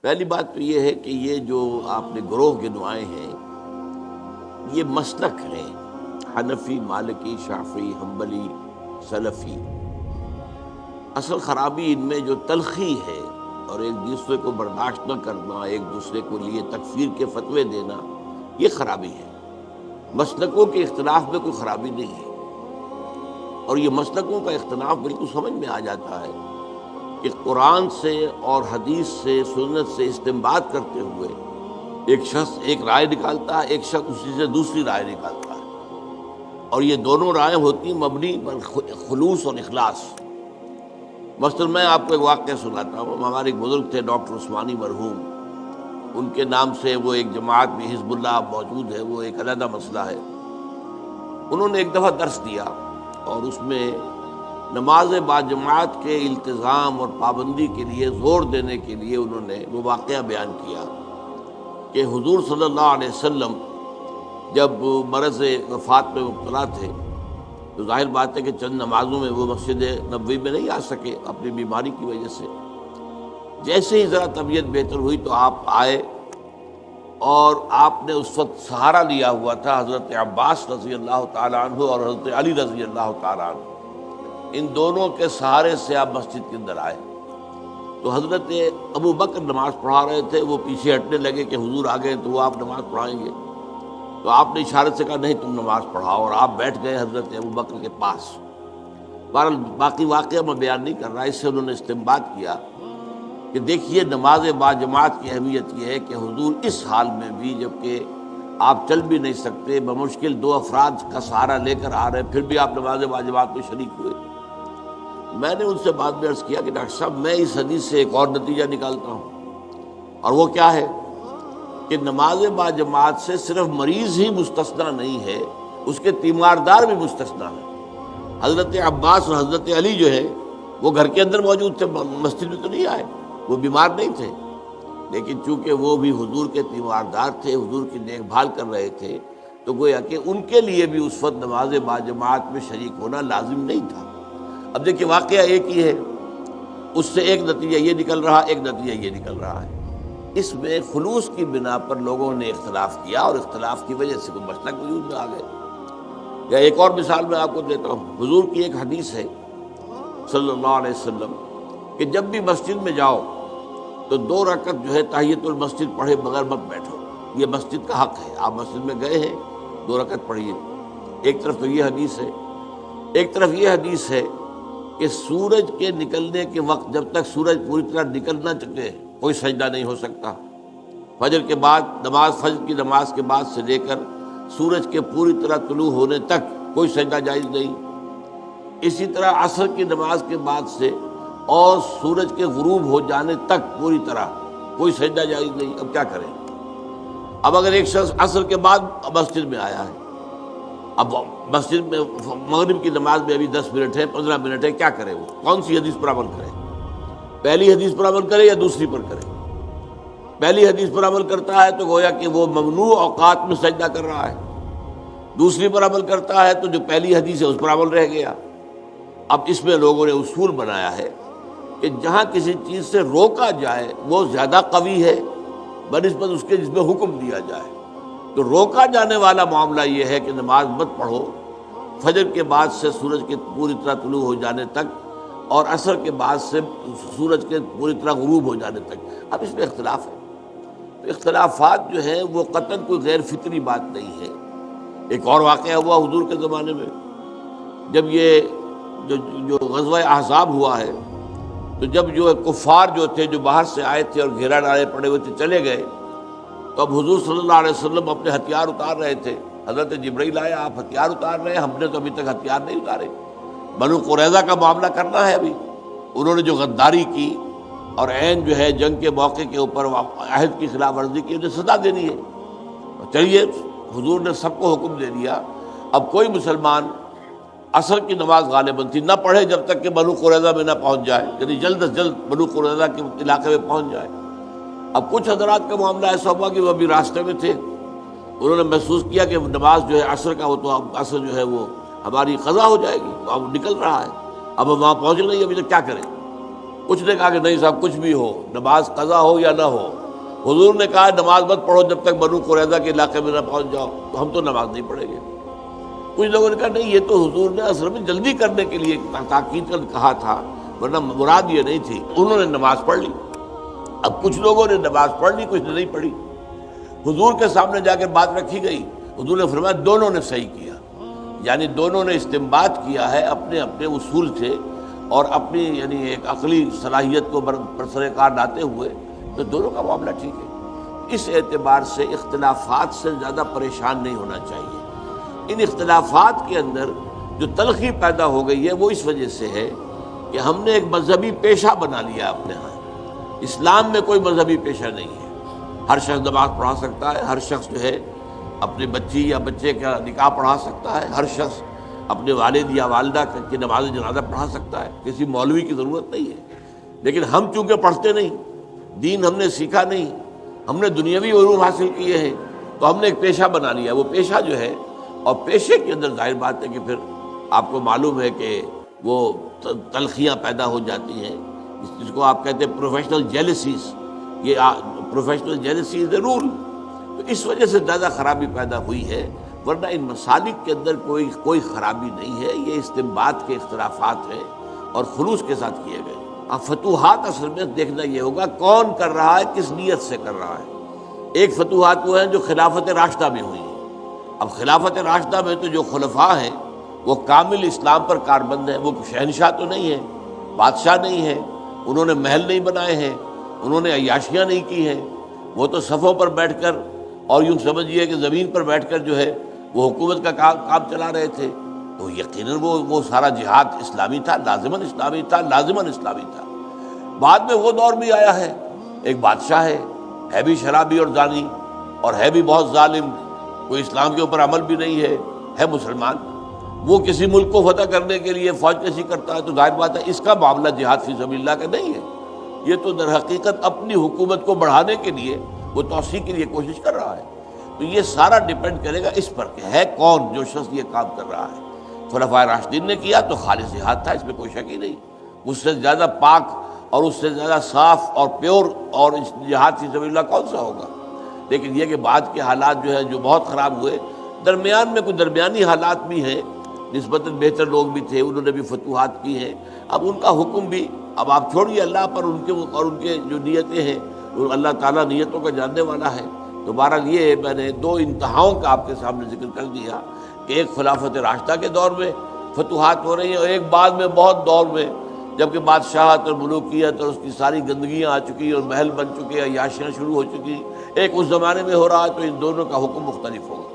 پہلی بات تو یہ ہے کہ یہ جو آپ نے گروہ گنوائے ہیں یہ مسلک ہیں، حنفی، مالکی، شافعی، حنبلی، سلفی۔ اصل خرابی ان میں جو تلخی ہے اور ایک دوسرے کو برداشت نہ کرنا، ایک دوسرے کو لیے تکفیر کے فتوے دینا، یہ خرابی ہے۔ مسلکوں کے اختلاف میں کوئی خرابی نہیں ہے، اور یہ مسلکوں کا اختلاف بالکل سمجھ میں آ جاتا ہے کہ قرآن سے اور حدیث سے، سنت سے استنباط کرتے ہوئے ایک شخص ایک رائے نکالتا ہے، ایک شخص اسی سے دوسری رائے نکالتا ہے، اور یہ دونوں رائے ہوتی ہیں مبنی پر خلوص اور اخلاص۔ مثلا میں آپ کو ایک واقعہ سناتا ہوں۔ ہمارے ایک بزرگ تھے ڈاکٹر عثمانی مرحوم، ان کے نام سے وہ ایک جماعت بھی حزب اللہ موجود ہے، وہ ایک علیحدہ مسئلہ ہے۔ انہوں نے ایک دفعہ درس دیا اور اس میں نماز باجماعت کے التزام اور پابندی کے لیے زور دینے کے لیے انہوں نے وہ واقعہ بیان کیا کہ حضور صلی اللہ علیہ وسلم جب مرض وفات میں مبتلا تھے تو ظاہر بات ہے کہ چند نمازوں میں وہ مسجد نبوی میں نہیں آ سکے اپنی بیماری کی وجہ سے۔ جیسے ہی ذرا طبیعت بہتر ہوئی تو آپ آئے، اور آپ نے اس وقت سہارا لیا ہوا تھا حضرت عباس رضی اللہ تعالیٰ عنہ اور حضرت علی رضی اللہ تعالیٰ عنہ۔ ان دونوں کے سہارے سے آپ مسجد کے اندر آئے تو حضرت ابو بکر نماز پڑھا رہے تھے، وہ پیچھے ہٹنے لگے کہ حضور آ گئے تو وہ آپ نماز پڑھائیں گے، تو آپ نے اشارت سے کہا نہیں تم نماز پڑھاؤ، اور آپ بیٹھ گئے حضرت ابو بکر کے پاس۔ بہرحال باقی واقعہ میں بیان نہیں کر رہا، اس سے انہوں نے استنباط کیا کہ دیکھیے نماز باجماعت کی اہمیت یہ ہے کہ حضور اس حال میں بھی، جبکہ آپ چل بھی نہیں سکتے، بمشکل 2 افراد کا سہارا لے کر آ رہے ہیں، پھر بھی آپ نماز باجماعت میں شریک ہوئے۔ میں نے ان سے بعد میں عرض کیا کہ ڈاکٹر صاحب میں اس حدیث سے ایک اور نتیجہ نکالتا ہوں، اور وہ کیا ہے کہ نماز باجماعت سے صرف مریض ہی مستثنیٰ نہیں ہے، اس کے تیماردار بھی مستثنیٰ ہیں۔ حضرت عباس اور حضرت علی جو ہے وہ گھر کے اندر موجود تھے، مسجد میں تو نہیں آئے، وہ بیمار نہیں تھے، لیکن چونکہ وہ بھی حضور کے تیماردار تھے، حضور کی دیکھ بھال کر رہے تھے، تو گویا کہ ان کے لیے بھی اس وقت نماز باجماعت میں شریک ہونا لازم نہیں تھا۔ اب دیکھیے واقعہ ایک ہی ہے، اس سے ایک نتیجہ یہ نکل رہا، ایک نتیجہ یہ نکل رہا ہے۔ اس میں خلوص کی بنا پر لوگوں نے اختلاف کیا، اور اختلاف کی وجہ سے کوئی مسلک وجود میں آ گئے۔ یا ایک اور مثال میں آپ کو دیتا ہوں، حضور کی ایک حدیث ہے صلی اللہ علیہ وسلم کہ جب بھی مسجد میں جاؤ تو 2 رکعت جو ہے تحیۃ المسجد پڑھے بغیر مت بیٹھو، یہ مسجد کا حق ہے۔ آپ مسجد میں گئے ہیں 2 رکعت پڑھیے۔ ایک طرف تو یہ حدیث ہے، ایک طرف یہ حدیث ہے کہ سورج کے نکلنے کے وقت جب تک سورج پوری طرح نکل نہ چکے کوئی سجدہ نہیں ہو سکتا۔ فجر کے بعد فجر کی نماز کے بعد سے لے کر سورج کے پوری طرح طلوع ہونے تک کوئی سجدہ جائز نہیں۔ اسی طرح عصر کی نماز کے بعد سے اور سورج کے غروب ہو جانے تک پوری طرح کوئی سجدہ جائز نہیں۔ اب کیا کریں؟ اب اگر ایک شخص عصر کے بعد مسجد میں آیا ہے، اب مسجد میں مغرب کی نماز میں ابھی 10 منٹ ہے، 15 منٹ ہے، کیا کرے؟ وہ کون سی حدیث پر عمل کرے؟ پہلی حدیث پر عمل کرے یا دوسری پر کرے؟ پہلی حدیث پر عمل کرتا ہے تو گویا کہ وہ ممنوع اوقات میں سجدہ کر رہا ہے، دوسری پر عمل کرتا ہے تو جو پہلی حدیث ہے اس پر عمل رہ گیا۔ اب اس میں لوگوں نے اصول بنایا ہے کہ جہاں کسی چیز سے روکا جائے وہ زیادہ قوی ہے بنسبت اس کے جس میں حکم دیا جائے۔ تو روکا جانے والا معاملہ یہ ہے کہ نماز مت پڑھو فجر کے بعد سے سورج کے پوری طرح طلوع ہو جانے تک، اور عصر کے بعد سے سورج کے پوری طرح غروب ہو جانے تک۔ اب اس میں اختلاف ہے، تو اختلافات جو ہیں وہ قطعاً کوئی غیر فطری بات نہیں ہے۔ ایک اور واقعہ ہوا حضور کے زمانے میں، جب یہ جو غزوہ احزاب ہوا ہے، تو جب جو کفار جو تھے جو باہر سے آئے تھے اور گھیرا ڈالے پڑے ہوئے تھے چلے گئے، تو اب حضور صلی اللہ علیہ وسلم اپنے ہتھیار اتار رہے تھے۔ حضرت جبرائیل آئے، آپ ہتھیار اتار رہے ہیں، ہم نے تو ابھی تک ہتھیار نہیں اتارے، بنو قریظہ کا معاملہ کرنا ہے ابھی۔ انہوں نے جو غداری کی اور عین جو ہے جنگ کے موقع کے اوپر عہد کی خلاف ورزی کی، انہیں سزا دینی ہے۔ چلیے حضور نے سب کو حکم دے دیا، اب کوئی مسلمان عصر کی نماز غالباً تھی نہ پڑھے جب تک کہ بنو قریظہ میں نہ پہنچ جائے، یعنی جلد از جلد بنو قریظہ کے علاقے میں پہنچ جائے۔ اب کچھ حضرات کا معاملہ ایسا ہوا کہ وہ ابھی راستے میں تھے، انہوں نے محسوس کیا کہ نماز جو ہے عصر کا ہو تو اب عصر جو ہے وہ ہماری قضا ہو جائے گی، اب نکل رہا ہے، اب ہم وہاں پہنچ نہیں، ابھی تو کیا کریں؟ کچھ نے کہا کہ نہیں صاحب کچھ بھی ہو، نماز قضا ہو یا نہ ہو، حضور نے کہا نماز مت پڑھو جب تک بنو قریظہ کے علاقے میں نہ پہنچ جاؤ، تو ہم تو نماز نہیں پڑھیں گے۔ کچھ لوگوں نے کہا نہیں یہ تو حضور نے اصل میں جلدی کرنے کے لیے تاکید کر کہا تھا، ورنہ مراد یہ نہیں تھی۔ انہوں نے نماز پڑھ لی۔ اب کچھ لوگوں نے نماز پڑھ لی، کچھ نے نہیں پڑھی۔ حضور کے سامنے جا کر بات رکھی گئی، حضور نے فرمایا دونوں نے صحیح کیا، یعنی دونوں نے استنباط کیا ہے اپنے اپنے اصول سے اور اپنی یعنی ایک عقلی صلاحیت کو برسر کار لاتے ہوئے، تو دونوں کا معاملہ ٹھیک ہے۔ اس اعتبار سے اختلافات سے زیادہ پریشان نہیں ہونا چاہیے۔ ان اختلافات کے اندر جو تلخی پیدا ہو گئی ہے وہ اس وجہ سے ہے کہ ہم نے ایک مذہبی پیشہ بنا لیا اپنے ہاں۔ اسلام میں کوئی مذہبی پیشہ نہیں ہے، ہر شخص نماز پڑھا سکتا ہے، ہر شخص جو ہے اپنی بچی یا بچے کا نکاح پڑھا سکتا ہے، ہر شخص اپنے والد یا والدہ کی نماز جنازہ پڑھا سکتا ہے، کسی مولوی کی ضرورت نہیں ہے۔ لیکن ہم چونکہ پڑھتے نہیں، دین ہم نے سیکھا نہیں، ہم نے دنیاوی علوم حاصل کیے ہیں، تو ہم نے ایک پیشہ بنا لیا۔ وہ پیشہ جو ہے، اور پیشے کے اندر ظاہر بات ہے کہ پھر آپ کو معلوم ہے کہ وہ تلخیاں پیدا ہو جاتی ہیں، جس کو آپ کہتے ہیں پروفیشنل جیلسیز۔ یہ پروفیشنل جیلسی از اے رول، تو اس وجہ سے زیادہ خرابی پیدا ہوئی ہے، ورنہ ان مسالک کے اندر کوئی خرابی نہیں ہے۔ یہ استنباط کے اختلافات ہیں اور خلوص کے ساتھ کیے گئے۔ اب فتوحات اصل میں دیکھنا یہ ہوگا کون کر رہا ہے، کس نیت سے کر رہا ہے۔ ایک فتوحات وہ ہیں جو خلافت راشدہ میں ہوئی ہیں۔ اب خلافت راشدہ میں تو جو خلفاء ہیں وہ کامل اسلام پر کاربند ہیں، وہ شہنشاہ تو نہیں ہیں، بادشاہ نہیں ہیں، انہوں نے محل نہیں بنائے ہیں، انہوں نے عیاشیاں نہیں کی ہیں، وہ تو صفوں پر بیٹھ کر اور یوں سمجھیے کہ زمین پر بیٹھ کر جو ہے وہ حکومت کا کام چلا رہے تھے، تو یقیناً وہ سارا جہاد اسلامی تھا، لازماً اسلامی تھا، لازماً اسلامی تھا۔ بعد میں وہ دور بھی آیا ہے، ایک بادشاہ ہے بھی شرابی اور زانی اور ہے بھی بہت ظالم، کوئی اسلام کے اوپر عمل بھی نہیں ہے مسلمان، وہ کسی ملک کو فتح کرنے کے لیے فوج کشی کرتا ہے، تو ظاہر بات ہے اس کا معاملہ جہاد فی سبیل اللہ کا نہیں ہے۔ یہ تو در حقیقت اپنی حکومت کو بڑھانے کے لیے وہ توسیع کے لیے کوشش کر رہا ہے۔ تو یہ سارا ڈیپینڈ کرے گا اس پر کہ ہے کون جو شخص یہ کام کر رہا ہے۔ خلفائے راشدین نے کیا تو خالص جہاد تھا، اس میں کوئی شک ہی نہیں۔ اس سے زیادہ پاک اور اس سے زیادہ صاف اور پیور اور جہاد فی سبیل اللہ کون سا ہوگا؟ لیکن یہ کہ بعد کے حالات جو ہے جو بہت خراب ہوئے، درمیان میں کچھ درمیانی حالات بھی ہیں، نسبتاً بہتر لوگ بھی تھے، انہوں نے بھی فتوحات کی ہیں۔ اب ان کا حکم بھی اب آپ چھوڑیے اللہ پر، ان کے جو نیتیں ہیں، اللہ تعالیٰ نیتوں کا جاننے والا ہے۔ تو بہرحال یہ میں نے دو انتہاؤں کا آپ کے سامنے ذکر کر دیا کہ ایک خلافت راشدہ کے دور میں فتوحات ہو رہی ہیں، اور ایک بعد میں بہت دور میں جبکہ بادشاہت اور ملوکیت اور اس کی ساری گندگیاں آ چکی اور محل بن چکے، عیاشیاں شروع ہو چکی، ایک اس زمانے میں ہو رہا ہے، تو ان دونوں کا حکم مختلف ہوگا۔